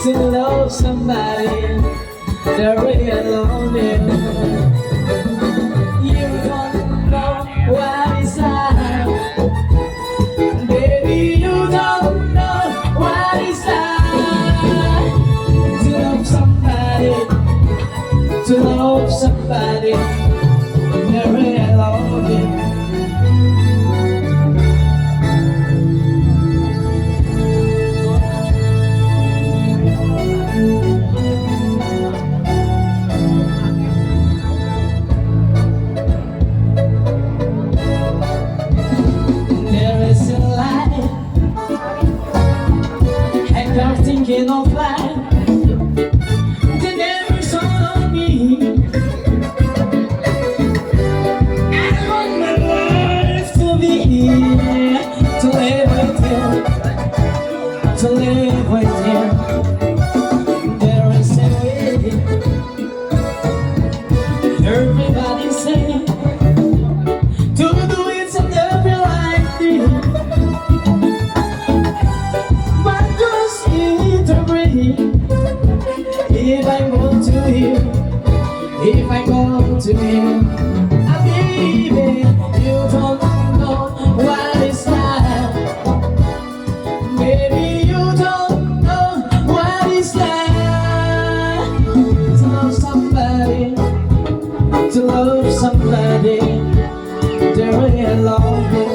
to love somebody, they're really lonely. You don't know what it's like, baby, you don't know what it's like to love somebody, to love somebody, they're really lonely. Thinking of life, they never saw me. I want my life to be here, to live with you, to live with you. There is a way. Everybody say to do it and never like this. If I go to him, if I go to him, baby, you don't know what it's like. Baby, you don't know what it's like to love somebody, to love somebody, they're really lonely.